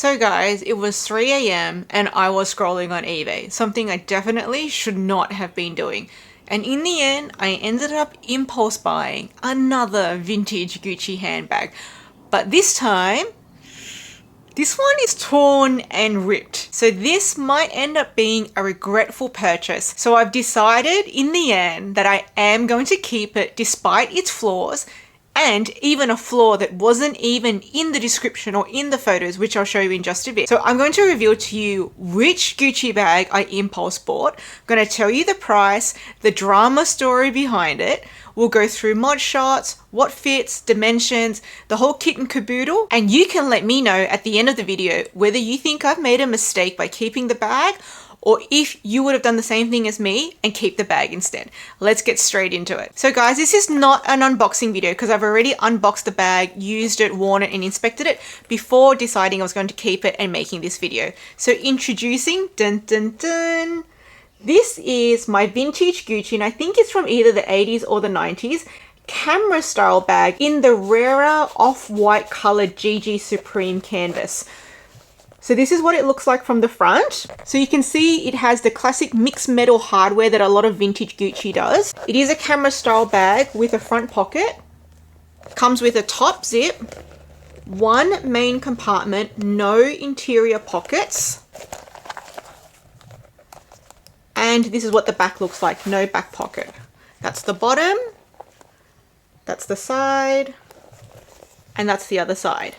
So guys, it was 3 a.m. and I was scrolling on eBay, something I definitely should not have been doing. And in the end, I ended up impulse buying another vintage Gucci handbag. But this time, this one is torn and ripped. So this might end up being a regretful purchase. So I've decided in the end that I am going to keep it despite its flaws, and even a flaw that wasn't even in the description or in the photos, which I'll show you in just a bit. So I'm going to reveal to you which Gucci bag I impulse bought. I'm going to tell you the price, the drama story behind it. We'll go through mod shots, what fits, dimensions, the whole kit and caboodle. And you can let me know at the end of the video whether you think I've made a mistake by keeping the bag, or if you would have done the same thing as me and keep the bag instead. Let's get straight into it. So guys, this is not an unboxing video because I've already unboxed the bag, used it, worn it, and inspected it before deciding I was going to keep it and making this video. So introducing, dun dun dun, this is my vintage Gucci, and I think it's from either the 80s or the 90s, camera style bag in the rarer off-white colored GG Supreme canvas. So this is what it looks like from the front. So you can see it has the classic mixed metal hardware that a lot of vintage Gucci does. It is a camera style bag with a front pocket. Comes with a top zip, one main compartment, no interior pockets. And this is what the back looks like, no back pocket. That's the bottom, that's the side, and that's the other side.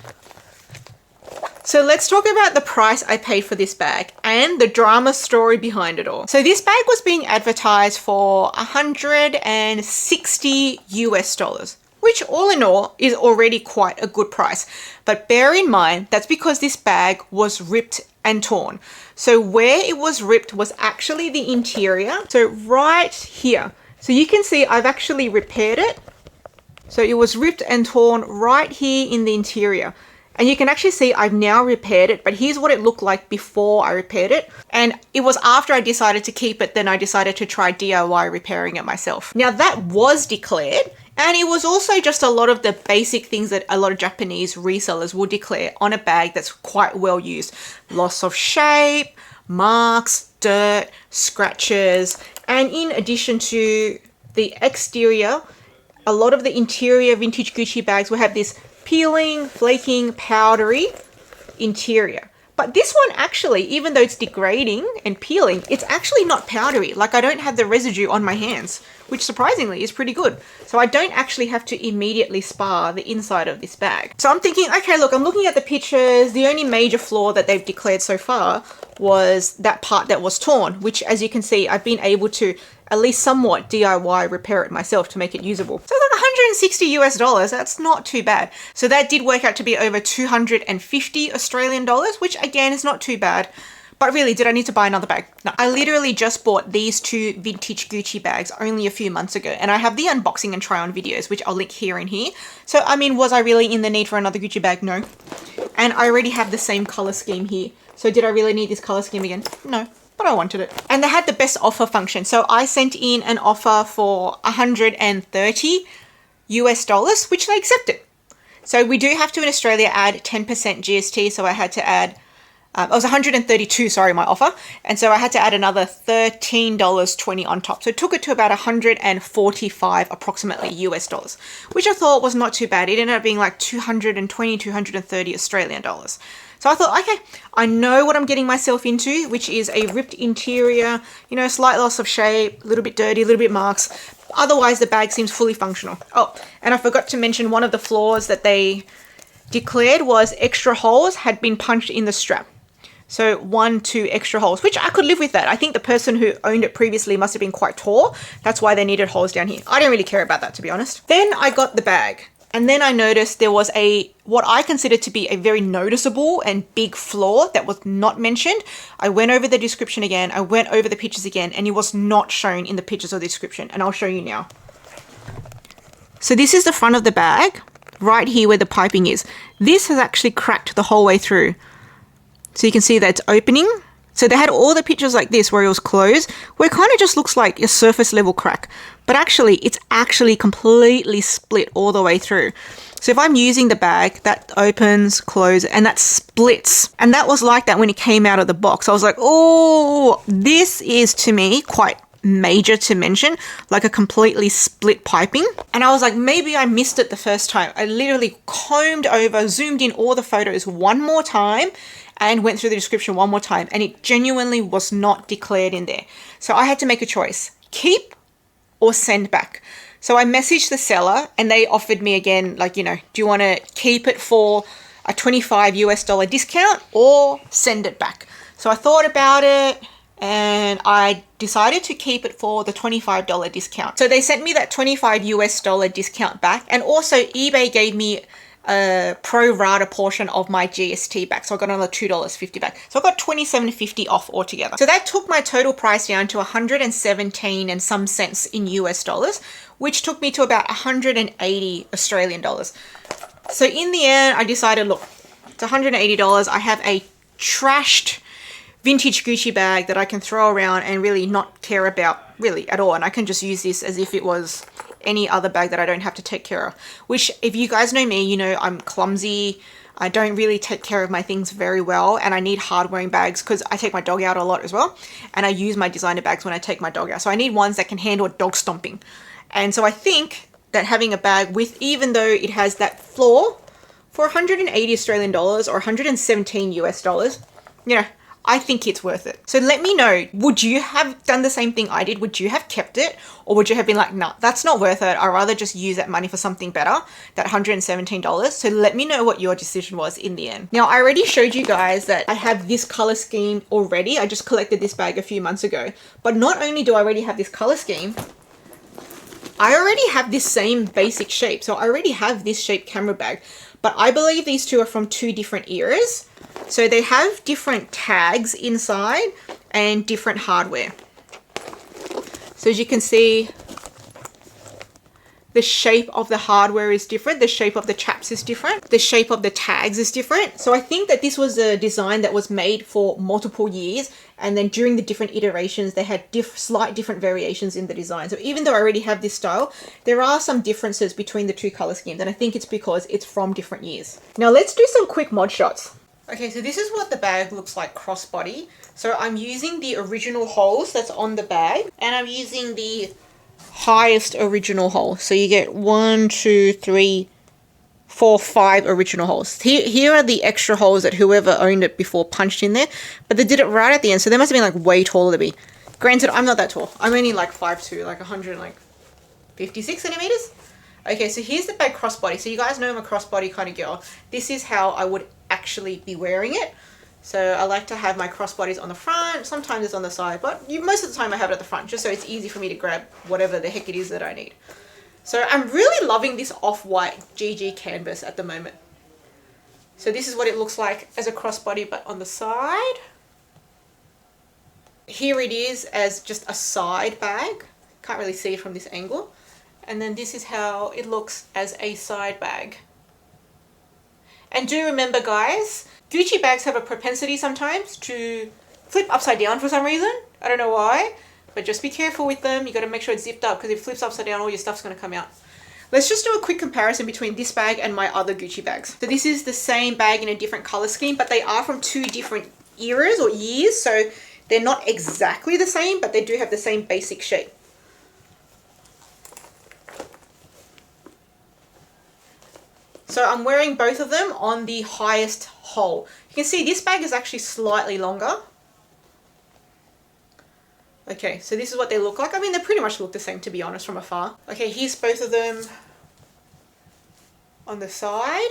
So let's talk about the price I paid for this bag and the drama story behind it all. So this bag was being advertised for $160 US, which all in all is already quite a good price. But bear in mind, that's because this bag was ripped and torn. So where it was ripped was actually the interior. So right here. So you can see I've actually repaired it. So it was ripped and torn right here in the interior. And you can actually see I've now repaired it, but here's what it looked like before I repaired it. And it was after I decided to keep it, then I decided to try DIY repairing it myself. Now that was declared, and it was also just a lot of the basic things that a lot of Japanese resellers will declare on a bag that's quite well used. Loss of shape, marks, dirt, scratches, and in addition to the exterior, a lot of the interior vintage Gucci bags will have this peeling, flaking, powdery interior. But this one actually, even though it's degrading and peeling, it's actually not powdery. Like I don't have the residue on my hands, which surprisingly is pretty good. So I don't actually have to immediately spar the inside of this bag. So I'm thinking, okay, look, I'm looking at the pictures. The only major flaw that they've declared so far was that part that was torn, which as you can see, I've been able to at least somewhat DIY repair it myself to make it usable. So like $160 US, that's not too bad. So that did work out to be over 250 Australian dollars, which again is not too bad. But really, did I need to buy another bag? No, I literally just bought these two vintage Gucci bags only a few months ago, and I have the unboxing and try on videos, which I'll link here and here. So, I mean, was I really in the need for another Gucci bag? No. And I already have the same color scheme here. So did I really need this color scheme again? No. But I wanted it. And they had the best offer function. So I sent in an offer for $130 US, which they accepted. So we do have to in Australia add 10% GST. So I had to add, it was 132, sorry, my offer. And so I had to add another $13.20 on top. So it took it to about 145 approximately US, which I thought was not too bad. It ended up being like 220, 230 Australian dollars. So I thought, okay, I know what I'm getting myself into, which is a ripped interior, you know, slight loss of shape, a little bit dirty, a little bit marks. Otherwise, the bag seems fully functional. Oh, and I forgot to mention one of the flaws that they declared was extra holes had been punched in the strap. So 1-2 extra holes, which I could live with that. I think the person who owned it previously must have been quite tall. That's why they needed holes down here. I don't really care about that, to be honest. Then I got the bag. And then I noticed there was what I considered to be a very noticeable and big flaw that was not mentioned. I went over the description again, I went over the pictures again, and it was not shown in the pictures or the description. And I'll show you now. So this is the front of the bag, right here where the piping is. This has actually cracked the whole way through. So you can see that it's opening. So they had all the pictures like this where it was closed, where it kind of just looks like a surface level crack. But actually, it's actually completely split all the way through. So if I'm using the bag, that opens, closes, and that splits. And that was like that when it came out of the box. I was like, oh, this is to me quite major to mention, like a completely split piping. And I was like, maybe I missed it the first time. I literally combed over, zoomed in all the photos one more time and went through the description one more time, and it genuinely was not declared in there. So I had to make a choice, keep or send back. So I messaged the seller and they offered me again, like, do you want to keep it for a $25 discount or send it back? So I thought about it and I decided to keep it for the $25 discount. So they sent me that $25 discount back, and also eBay gave me a pro rata portion of my GST back. So I got another $2.50 back. So I got $27.50 off altogether. So that took my total price down to 117 and some cents in US dollars, which took me to about 180 Australian dollars. So in the end, I decided, look, it's $180. I have a trashed vintage Gucci bag that I can throw around and really not care about really at all. And I can just use this as if it was any other bag that I don't have to take care of. Which, if you guys know me, you know I'm clumsy. I don't really take care of my things very well, and I need hard-wearing bags because I take my dog out a lot as well. And I use my designer bags when I take my dog out. So I need ones that can handle dog stomping. And so I think that having a bag with, even though it has that floor, for 180 Australian dollars or 117 US dollars, I think it's worth it. So let me know, would you have done the same thing I did? Would you have kept it? Or would you have been like, nah, that's not worth it. I'd rather just use that money for something better, that $117. So let me know what your decision was in the end. Now, I already showed you guys that I have this color scheme already. I just collected this bag a few months ago. But not only do I already have this color scheme, I already have this same basic shape. So I already have this shape camera bag. But I believe these two are from two different eras. So they have different tags inside and different hardware. So as you can see, the shape of the hardware is different. The shape of the chaps is different. The shape of the tags is different. So I think that this was a design that was made for multiple years. And then during the different iterations, they had slight different variations in the design. So even though I already have this style, there are some differences between the two color schemes. And I think it's because it's from different years. Now let's do some quick mod shots. Okay, so this is what the bag looks like crossbody. So I'm using the original holes that's on the bag, and I'm using the highest original hole. So you get 1, 2, 3, 4, 5 original holes. Here are the extra holes that whoever owned it before punched in there, but they did it right at the end. So they must have been like way taller than me. Granted, I'm not that tall. I'm only like 5'2", like 156 centimeters. Okay, so here's the bag crossbody. So you guys know I'm a crossbody kind of girl. This is how I would actually be wearing it. So I like to have my crossbodies on the front. Sometimes it's on the side, but most of the time I have it at the front, just so it's easy for me to grab whatever the heck it is that I need. So I'm really loving this off-white GG canvas at the moment. So this is what it looks like as a crossbody, but on the side. Here it is as just a side bag. Can't really see it from this angle. And then this is how it looks as a side bag. And do remember, guys, Gucci bags have a propensity sometimes to flip upside down for some reason. I don't know why, but just be careful with them. You got to make sure it's zipped up, because if it flips upside down, all your stuff's going to come out. Let's just do a quick comparison between this bag and my other Gucci bags. So this is the same bag in a different color scheme, but they are from two different eras or years. So they're not exactly the same, but they do have the same basic shape. So I'm wearing both of them on the highest hole. You can see this bag is actually slightly longer. Okay, so this is what they look like. I mean, they pretty much look the same, to be honest, from afar. Okay, here's both of them on the side.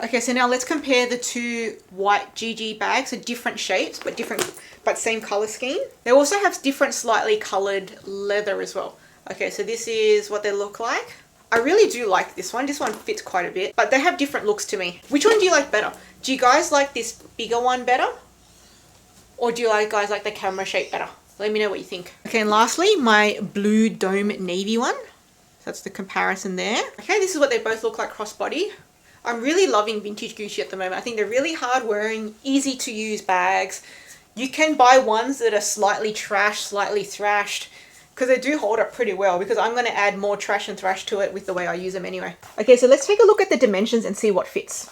Okay, so now let's compare the two white GG bags. So different shapes, but same color scheme. They also have different slightly colored leather as well. Okay, so this is what they look like. I really do like this one. This one fits quite a bit, but they have different looks to me. Which one do you like better? Do you guys like this bigger one better? Or do you guys like the camera shape better? Let me know what you think. Okay, and lastly, my blue dome navy one. So that's the comparison there. Okay, this is what they both look like crossbody. I'm really loving vintage Gucci at the moment. I think they're really hard wearing, easy to use bags. You can buy ones that are slightly trashed, slightly thrashed, because they do hold up pretty well, because I'm going to add more trash and thrash to it with the way I use them anyway. Okay, so let's take a look at the dimensions and see what fits.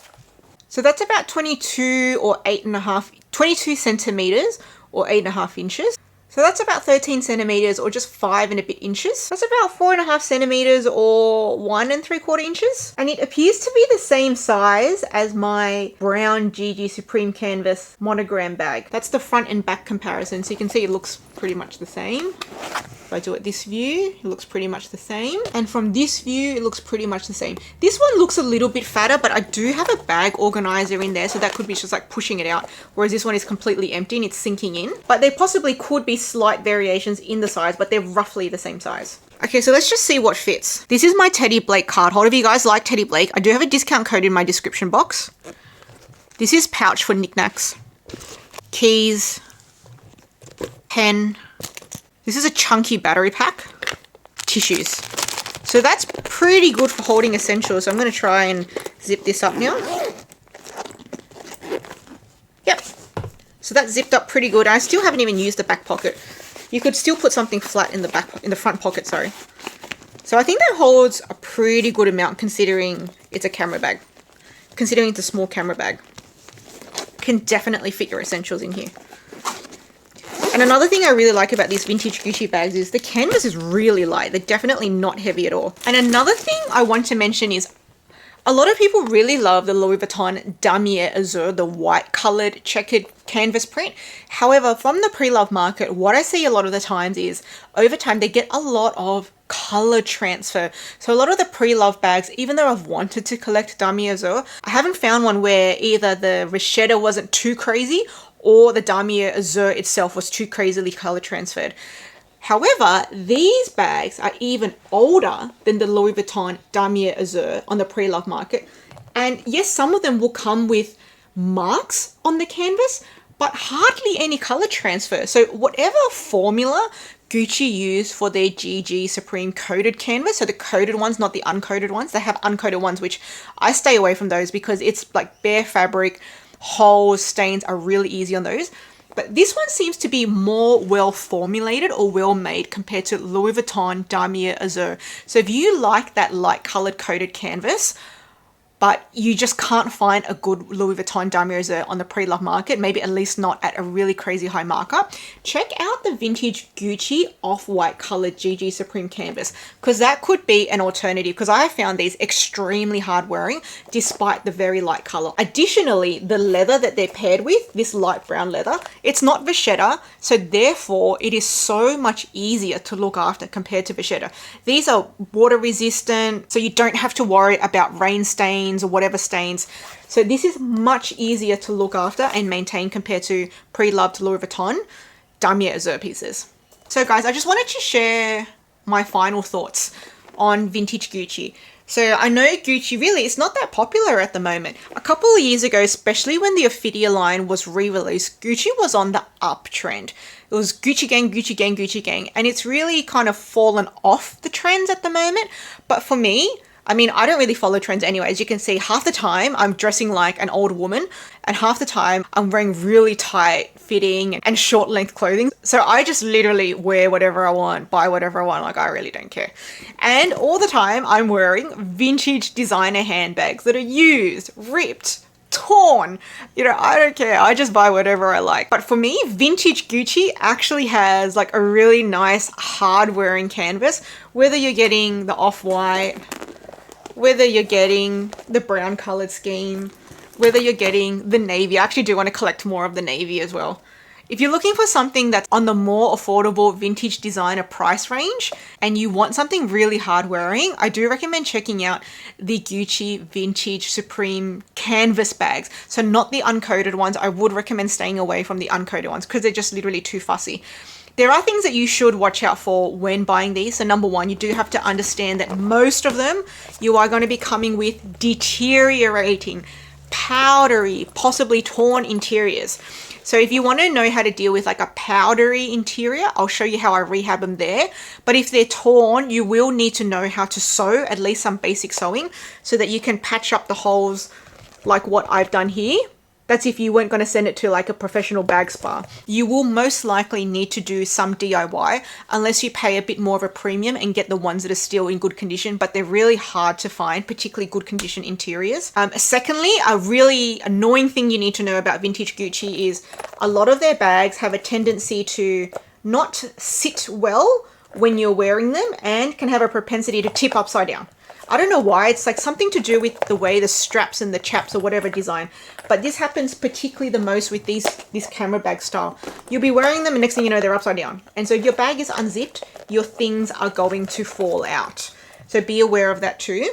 So that's about 22 or 8.5, 22 centimeters or 8.5 inches. So that's about 13 centimeters or just 5 and a bit inches. That's about 4.5 centimeters or 1 3/4 inches. And it appears to be the same size as my brown GG Supreme Canvas monogram bag. That's the front and back comparison. So you can see it looks pretty much the same. If I do it this view, it looks pretty much the same. And from this view, it looks pretty much the same. This one looks a little bit fatter, but I do have a bag organizer in there, so that could be just like pushing it out. Whereas this one is completely empty and it's sinking in. But there possibly could be slight variations in the size, but they're roughly the same size. Okay, so let's just see what fits. This is my Teddy Blake card holder. If you guys like Teddy Blake, I do have a discount code in my description box. This is pouch for knickknacks, keys, pen. This is a chunky battery pack, tissues. So that's pretty good for holding essentials. So I'm going to try and zip this up now. Yep. So that's zipped up pretty good. I still haven't even used the back pocket. You could still put something flat in the front pocket, sorry. So I think that holds a pretty good amount considering it's a camera bag. Considering it's a small camera bag. Can definitely fit your essentials in here. And another thing I really like about these vintage Gucci bags is the canvas is really light. They're definitely not heavy at all. And another thing I want to mention is a lot of people really love the Louis Vuitton Damier Azur, the white colored checkered canvas print. However, from the pre-love market, what I see a lot of the times is over time they get a lot of color transfer. So a lot of the pre-love bags, even though I've wanted to collect Damier Azur, I haven't found one where either the Richetta wasn't too crazy or the Damier Azur itself was too crazily color transferred. However, these bags are even older than the Louis Vuitton Damier Azur on the pre-love market. And yes, some of them will come with marks on the canvas, but hardly any color transfer. So whatever formula Gucci used for their GG Supreme coated canvas, so the coated ones, not the uncoated ones. They have uncoated ones, which I stay away from those because it's like bare fabric, holes, stains are really easy on those. But this one seems to be more well formulated or well made compared to Louis Vuitton Damier Azur. So if you like that light colored coated canvas, but you just can't find a good Louis Vuitton Damier Azur on the pre-love market, maybe at least not at a really crazy high markup, check out the vintage Gucci off-white colored GG Supreme canvas, because that could be an alternative, because I have found these extremely hard wearing despite the very light color. Additionally, the leather that they're paired with, this light brown leather, it's not Vachetta, so therefore it is so much easier to look after compared to Vachetta. These are water resistant, so you don't have to worry about rain stains or whatever stains. So this is much easier to look after and maintain compared to pre-loved Louis Vuitton Damier Azur pieces. So guys, I just wanted to share my final thoughts on vintage Gucci. So I know Gucci really, it's not that popular at the moment. A couple of years ago, especially when the Ophidia line was re-released, Gucci was on the uptrend. It was Gucci gang, Gucci gang, Gucci gang. And it's really kind of fallen off the trends at the moment. But for me, I mean, I don't really follow trends anyway. As you can see, half the time I'm dressing like an old woman and half the time I'm wearing really tight fitting and short length clothing. So I just literally wear whatever I want, buy whatever I want. Like, I really don't care. And all the time I'm wearing vintage designer handbags that are used, ripped, torn. You know, I don't care. I just buy whatever I like. But for me, vintage Gucci actually has like a really nice hard wearing canvas, whether you're getting the off-white, whether you're getting the brown colored scheme, whether you're getting the navy. I actually do want to collect more of the navy as well. If you're looking for something that's on the more affordable vintage designer price range and you want something really hard wearing, I do recommend checking out the Gucci Vintage Supreme canvas bags. So not the uncoated ones. I would recommend staying away from the uncoated ones because they're just literally too fussy. There are things that you should watch out for when buying these. So number one, you do have to understand that most of them, you are going to be coming with deteriorating, powdery, possibly torn interiors. So if you want to know how to deal with like a powdery interior, I'll show you how I rehab them there. But if they're torn, you will need to know how to sew, at least some basic sewing, so that you can patch up the holes like what I've done here. That's if you weren't going to send it to like a professional bag spa. You will most likely need to do some DIY unless you pay a bit more of a premium and get the ones that are still in good condition, but they're really hard to find, particularly good condition interiors. Secondly, a really annoying thing you need to know about vintage Gucci is a lot of their bags have a tendency to not sit well when you're wearing them and can have a propensity to tip upside down. I don't know why. It's like something to do with the way the straps and the chaps or whatever design. But this happens particularly the most with this camera bag style. You'll be wearing them and next thing you know, they're upside down. And so if your bag is unzipped, your things are going to fall out. So be aware of that too.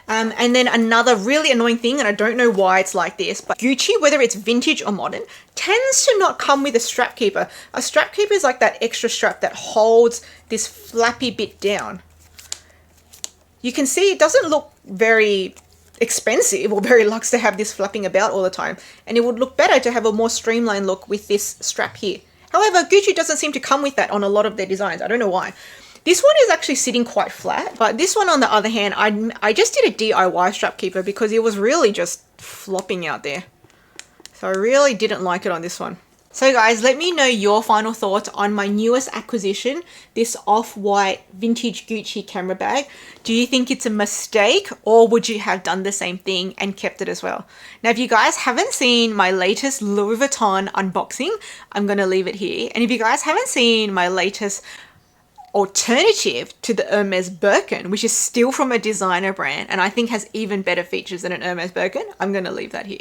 And then another really annoying thing, and I don't know why it's like this, but Gucci, whether it's vintage or modern, tends to not come with a strap keeper. A strap keeper is like that extra strap that holds this flappy bit down. You can see it doesn't look very expensive or very luxe to have this flapping about all the time. And it would look better to have a more streamlined look with this strap here. However, Gucci doesn't seem to come with that on a lot of their designs. I don't know why. This one is actually sitting quite flat, but this one on the other hand, I just did a DIY strap keeper because it was really just flopping out there. So I really didn't like it on this one. So guys, let me know your final thoughts on my newest acquisition, this off-white vintage Gucci camera bag. Do you think it's a mistake or would you have done the same thing and kept it as well? Now, if you guys haven't seen my latest Louis Vuitton unboxing, I'm going to leave it here. And if you guys haven't seen my latest alternative to the Hermes Birkin, which is still from a designer brand and I think has even better features than an Hermes Birkin, I'm going to leave that here.